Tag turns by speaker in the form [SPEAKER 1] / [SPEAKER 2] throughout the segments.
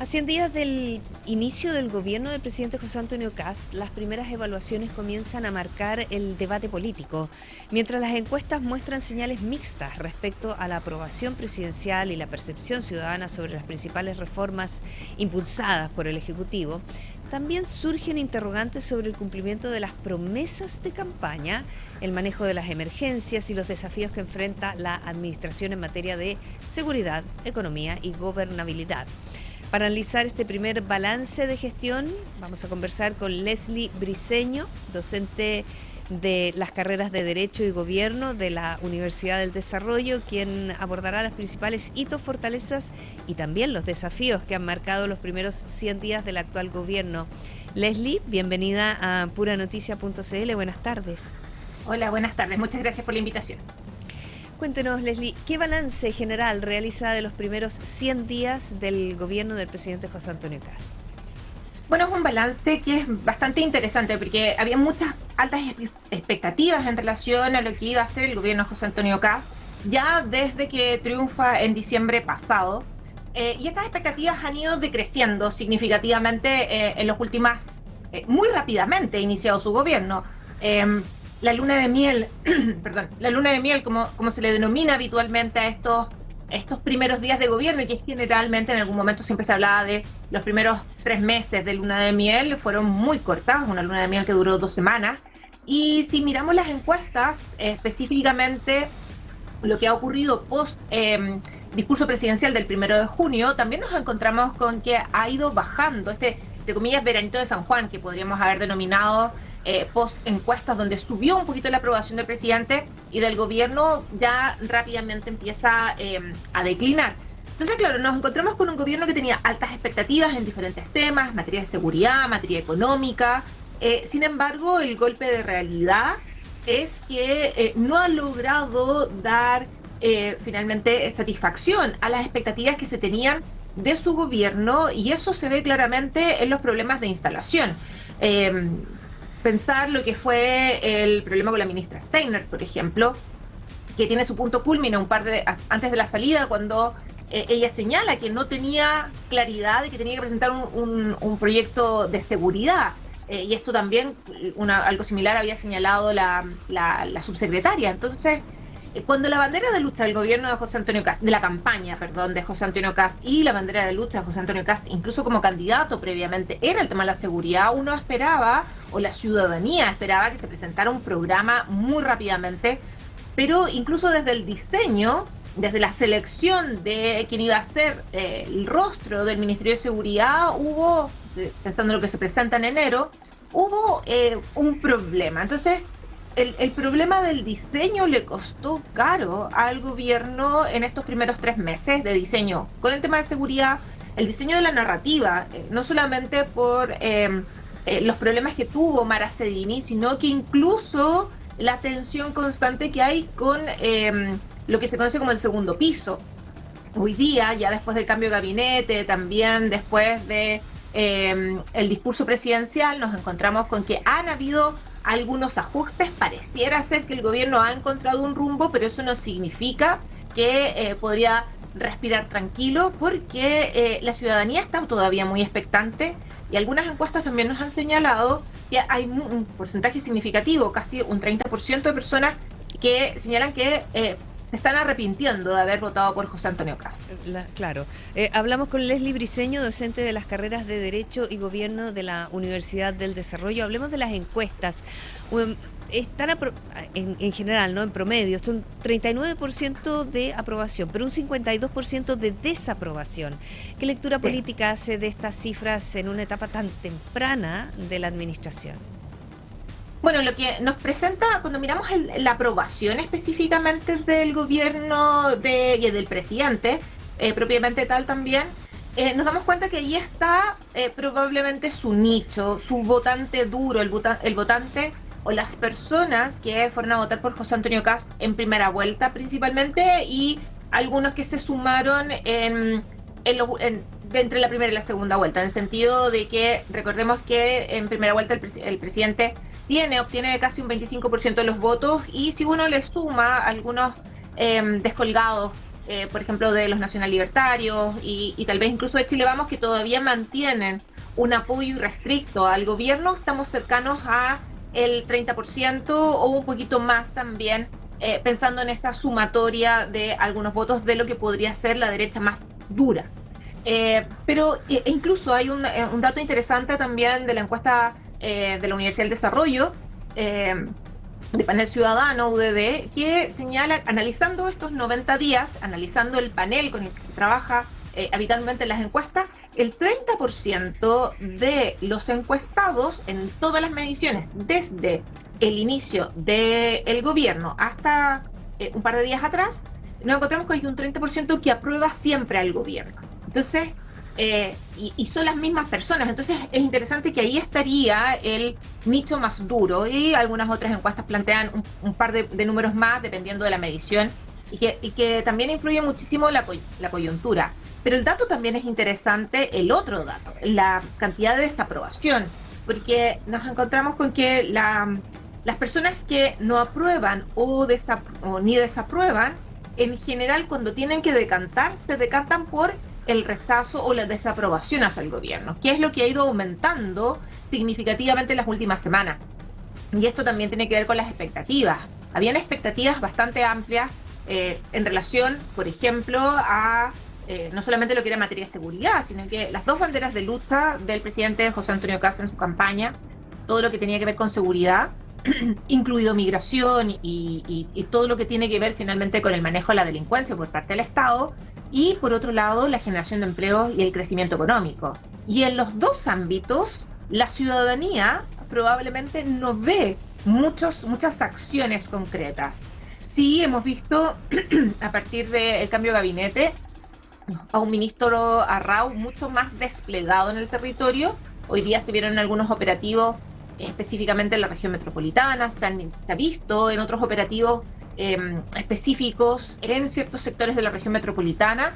[SPEAKER 1] A 100 días del inicio del gobierno del presidente José Antonio Kast, las primeras evaluaciones comienzan a marcar el debate político, mientras las encuestas muestran señales mixtas respecto a la aprobación presidencial y la percepción ciudadana sobre las principales reformas impulsadas por el Ejecutivo. También surgen interrogantes sobre el cumplimiento de las promesas de campaña, el manejo de las emergencias y los desafíos que enfrenta la administración en materia de seguridad, economía y gobernabilidad. Para analizar este primer balance de gestión, vamos a conversar con Leslie Briceño, docente de las carreras de Derecho y Gobierno de la Universidad del Desarrollo, quien abordará los principales hitos, fortalezas y también los desafíos que han marcado los primeros 100 días del actual gobierno. Leslie, bienvenida a puranoticias.cl, buenas tardes.
[SPEAKER 2] Hola, buenas tardes, muchas gracias por la invitación.
[SPEAKER 1] Cuéntenos, Leslie, ¿qué balance general realiza de los primeros 100 días del gobierno del presidente José Antonio Kast?
[SPEAKER 2] Bueno, es un balance que es bastante interesante porque había muchas altas expectativas en relación a lo que iba a hacer el gobierno de José Antonio Kast ya desde que triunfa en diciembre pasado. Y estas expectativas han ido decreciendo significativamente en los últimos, muy rápidamente iniciado su gobierno. La luna de miel, perdón, la luna de miel, como se le denomina habitualmente a estos primeros días de gobierno, y que generalmente en algún momento siempre se hablaba de los primeros 3 meses de luna de miel, fueron muy cortas, una luna de miel que duró 2 semanas. Y si miramos las encuestas, específicamente lo que ha ocurrido post discurso presidencial del 1 de junio, también nos encontramos con que ha ido bajando entre comillas, veranito de San Juan, que podríamos haber denominado post encuestas, donde subió un poquito la aprobación del presidente y del gobierno, ya rápidamente empieza a declinar. Entonces, claro, nos encontramos con un gobierno que tenía altas expectativas en diferentes temas, materia de seguridad, materia económica. Sin embargo, el golpe de realidad es que no ha logrado dar finalmente satisfacción a las expectativas que se tenían de su gobierno, y eso se ve claramente en los problemas de instalación. Pensar lo que fue el problema con la ministra Steiner, por ejemplo, que tiene su punto culmine antes de la salida, cuando ella señala que no tenía claridad y que tenía que presentar un proyecto de seguridad. Y esto también, algo similar había señalado la subsecretaria. Entonces, cuando la bandera de lucha del gobierno de José Antonio Kast, de la campaña, perdón, de José Antonio Kast, y la bandera de lucha de José Antonio Kast, incluso como candidato previamente, era el tema de la seguridad, uno esperaba, o la ciudadanía esperaba, que se presentara un programa muy rápidamente, pero incluso desde el diseño, desde la selección de quién iba a ser el rostro del Ministerio de Seguridad, hubo, pensando en lo que se presenta en enero, hubo un problema. Entonces, el problema del diseño le costó caro al gobierno en estos primeros 3 meses de diseño. Con el tema de seguridad, el diseño de la narrativa, no solamente por los problemas que tuvo Mara Cedini, sino que incluso la tensión constante que hay con lo que se conoce como el segundo piso. Hoy día, ya después del cambio de gabinete, también después de el discurso presidencial, nos encontramos con que han habido algunos ajustes. Pareciera ser que el gobierno ha encontrado un rumbo, pero eso no significa que podría respirar tranquilo, porque la ciudadanía está todavía muy expectante, y algunas encuestas también nos han señalado que hay un porcentaje significativo, casi un 30% de personas que señalan que se están arrepintiendo de haber votado por José Antonio Kast.
[SPEAKER 1] Claro. Hablamos con Leslie Briceño, docente de las carreras de Derecho y Gobierno de la Universidad del Desarrollo. Hablemos de las encuestas. Están en general, ¿no? En promedio, son 39% de aprobación, pero un 52% de desaprobación. ¿Qué lectura política hace de estas cifras en una etapa tan temprana de la administración?
[SPEAKER 2] Bueno, lo que nos presenta, cuando miramos la aprobación específicamente del gobierno y del presidente, propiamente tal también, nos damos cuenta que ahí está probablemente su nicho, su votante duro, el votante o las personas que fueron a votar por José Antonio Kast en primera vuelta principalmente, y algunos que se sumaron de entre la primera y la segunda vuelta, en el sentido de que recordemos que en primera vuelta el presidente obtiene casi un 25% de los votos, y si uno le suma algunos descolgados por ejemplo, de los nacional libertarios y tal vez incluso de Chile Vamos, que todavía mantienen un apoyo irrestricto al gobierno, estamos cercanos a el 30% o un poquito más también, pensando en esta sumatoria de algunos votos de lo que podría ser la derecha más dura. Pero incluso hay un dato interesante también de la encuesta de la Universidad del Desarrollo, de Panel Ciudadano, UDD, que señala, analizando estos 90 días, analizando el panel con el que se trabaja habitualmente en las encuestas, el 30% de los encuestados en todas las mediciones, desde el inicio del gobierno hasta un par de días atrás, nos encontramos que hay un 30% que aprueba siempre al gobierno. Entonces, y son las mismas personas. Entonces, es interesante que ahí estaría el nicho más duro, y algunas otras encuestas plantean un par de números más, dependiendo de la medición, y que también influye muchísimo la coyuntura. Pero el dato también es interesante, el otro dato, la cantidad de desaprobación, porque nos encontramos con que las personas que no aprueban o ni desaprueban, en general, cuando tienen que decantar, se decantan por el rechazo o la desaprobación hacia el gobierno, que es lo que ha ido aumentando significativamente en las últimas semanas. Y esto también tiene que ver con las expectativas. Habían expectativas bastante amplias en relación, por ejemplo, a no solamente lo que era en materia de seguridad, sino que las dos banderas de lucha del presidente José Antonio Kast en su campaña, todo lo que tenía que ver con seguridad, incluido migración y todo lo que tiene que ver finalmente con el manejo de la delincuencia por parte del Estado, y por otro lado la generación de empleos y el crecimiento económico. Y en los dos ámbitos la ciudadanía probablemente no ve muchas acciones concretas. Sí hemos visto a partir del cambio de gabinete a un ministro Arrau mucho más desplegado en el territorio. Hoy día se vieron algunos operativos específicamente en la región metropolitana, se ha visto en otros operativos específicos en ciertos sectores de la región metropolitana,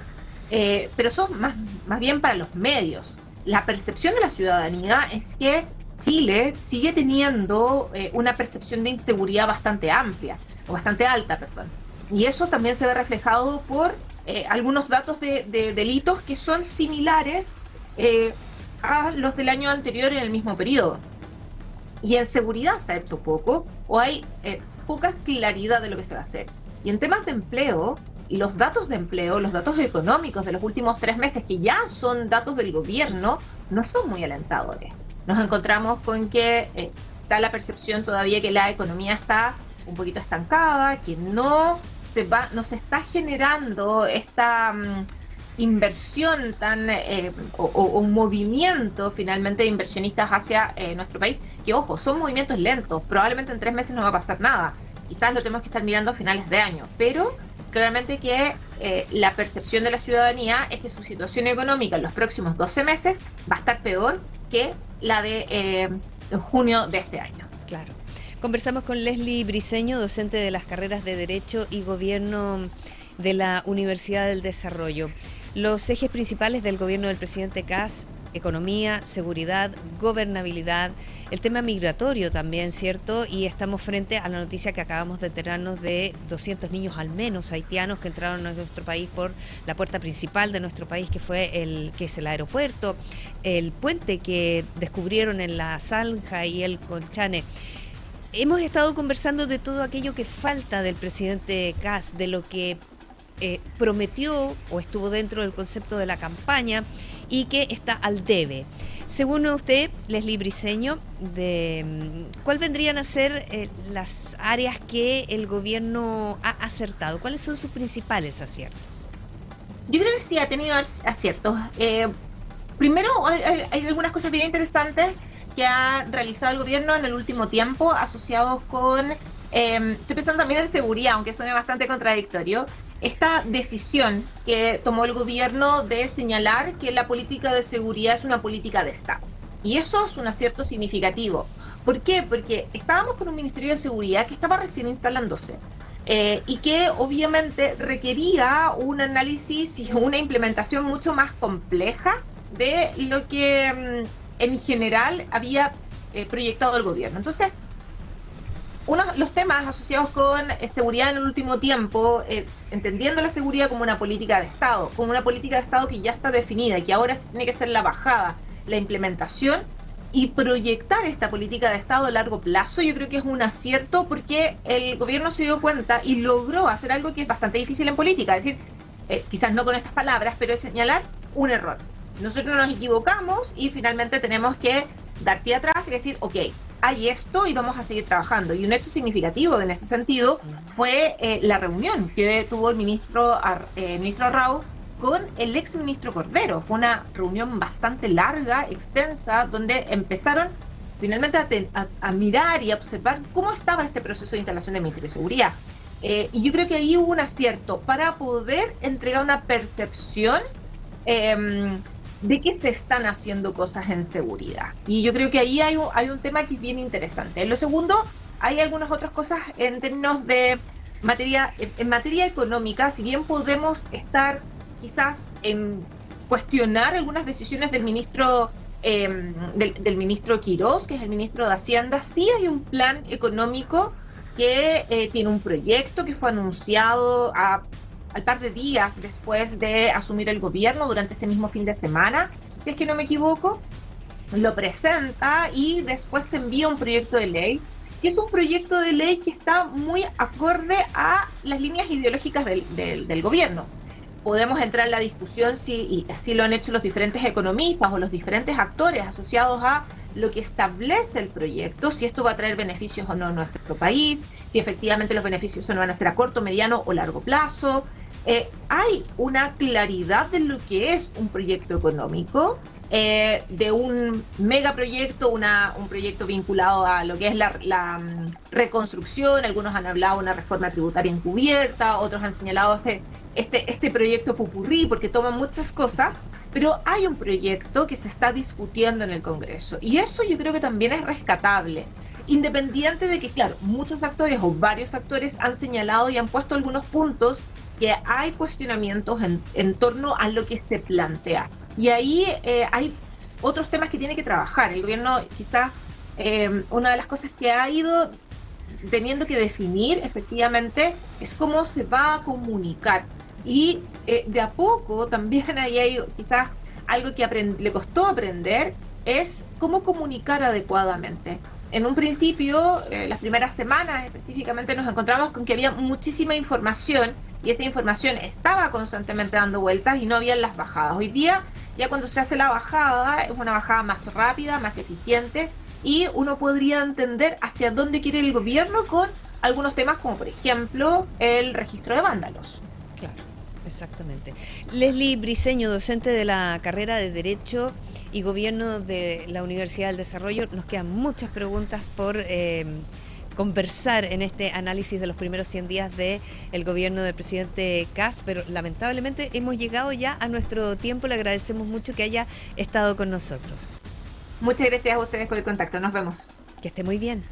[SPEAKER 2] pero son más bien para los medios. La percepción de la ciudadanía es que Chile sigue teniendo una percepción de inseguridad bastante amplia, o bastante alta, perdón. Y eso también se ve reflejado por algunos datos de delitos que son similares a los del año anterior en el mismo periodo. Y en seguridad se ha hecho poco, o hay poca claridad de lo que se va a hacer. Y en temas de empleo, los datos de empleo, los datos económicos de los últimos 3 meses, que ya son datos del gobierno, no son muy alentadores. Nos encontramos con que está la percepción todavía que la economía está un poquito estancada, que no se está generando esta inversión o un movimiento finalmente de inversionistas hacia nuestro país, que ojo, son movimientos lentos, probablemente en 3 meses no va a pasar nada, quizás lo tenemos que estar mirando a finales de año, pero claramente que la percepción de la ciudadanía es que su situación económica en los próximos 12 meses va a estar peor que la de en junio de este año.
[SPEAKER 1] Claro. Conversamos con Leslie Briceño, docente de las carreras de Derecho y Gobierno de la Universidad del Desarrollo. Los ejes principales del gobierno del presidente Kast: economía, seguridad, gobernabilidad, el tema migratorio también, ¿cierto? Y estamos frente a la noticia que acabamos de enterarnos de 200 niños al menos haitianos que entraron a nuestro país por la puerta principal de nuestro país, que es el aeropuerto, el puente que descubrieron en la Zanja y el Colchane. Hemos estado conversando de todo aquello que falta del presidente Kast, de lo que prometió o estuvo dentro del concepto de la campaña y que está al debe. Según usted, Leslie Briceño, ¿cuál vendrían a ser las áreas que el gobierno ha acertado? ¿Cuáles son sus principales aciertos?
[SPEAKER 2] Yo creo que sí ha tenido aciertos. Primero, hay algunas cosas bien interesantes que ha realizado el gobierno en el último tiempo asociados con, estoy pensando también en seguridad, aunque suene bastante contradictorio, esta decisión que tomó el gobierno de señalar que la política de seguridad es una política de Estado. Y eso es un acierto significativo. ¿Por qué? Porque estábamos con un Ministerio de Seguridad que estaba recién instalándose y que obviamente requería un análisis y una implementación mucho más compleja de lo que en general había proyectado el gobierno. Entonces, uno de los temas asociados con seguridad en el último tiempo, entendiendo la seguridad como una política de Estado, como una política de Estado que ya está definida y que ahora tiene que ser la bajada, la implementación y proyectar esta política de Estado a largo plazo, yo creo que es un acierto porque el gobierno se dio cuenta y logró hacer algo que es bastante difícil en política, es decir, quizás no con estas palabras, pero es señalar un error. Nosotros nos equivocamos y finalmente tenemos que dar pie atrás y decir, ok, hay esto y vamos a seguir trabajando. Y un hecho significativo en ese sentido fue la reunión que tuvo el ministro Rao con el ex ministro Cordero. Fue una reunión bastante larga, extensa, donde empezaron finalmente a mirar y a observar cómo estaba este proceso de instalación del Ministerio de Seguridad. Y yo creo que ahí hubo un acierto para poder entregar una percepción de que se están haciendo cosas en seguridad. Y yo creo que ahí hay un tema que es bien interesante. En lo segundo, hay algunas otras cosas en términos de en materia económica, si bien podemos estar quizás en cuestionar algunas decisiones del ministro del ministro Quirós, que es el ministro de Hacienda, sí hay un plan económico que tiene un proyecto que fue anunciado al par de días después de asumir el gobierno, durante ese mismo fin de semana, si es que no me equivoco, lo presenta y después se envía un proyecto de ley, que es un proyecto de ley que está muy acorde a las líneas ideológicas del gobierno. Podemos entrar en la discusión y así lo han hecho los diferentes economistas o los diferentes actores asociados a lo que establece el proyecto, si esto va a traer beneficios o no a nuestro país, si efectivamente los beneficios no van a ser a corto, mediano o largo plazo. Hay una claridad de lo que es un proyecto económico, de un megaproyecto, un proyecto vinculado a lo que es la reconstrucción. Algunos han hablado de una reforma tributaria encubierta, otros han señalado este proyecto popurrí, porque toma muchas cosas, pero hay un proyecto que se está discutiendo en el Congreso. Y eso yo creo que también es rescatable, independiente de que, claro, muchos actores o varios actores han señalado y han puesto algunos puntos que hay cuestionamientos en torno a lo que se plantea. Y ahí hay otros temas que tiene que trabajar. El gobierno quizás una de las cosas que ha ido teniendo que definir efectivamente es cómo se va a comunicar. Y de a poco también ahí hay quizás algo que le costó aprender, es cómo comunicar adecuadamente. En un principio, las primeras semanas específicamente, nos encontramos con que había muchísima información y esa información estaba constantemente dando vueltas y no había las bajadas. Hoy día, ya cuando se hace la bajada, es una bajada más rápida, más eficiente, y uno podría entender hacia dónde quiere el gobierno con algunos temas como, por ejemplo, el registro de vándalos.
[SPEAKER 1] Claro, exactamente. Leslie Briceño, docente de la carrera de Derecho y Gobierno de la Universidad del Desarrollo. Nos quedan muchas preguntas por conversar en este análisis de los primeros 100 días del gobierno del presidente Kast, pero lamentablemente hemos llegado ya a nuestro tiempo. Le agradecemos mucho que haya estado con nosotros.
[SPEAKER 2] Muchas gracias a ustedes por el contacto. Nos vemos.
[SPEAKER 1] Que esté muy bien.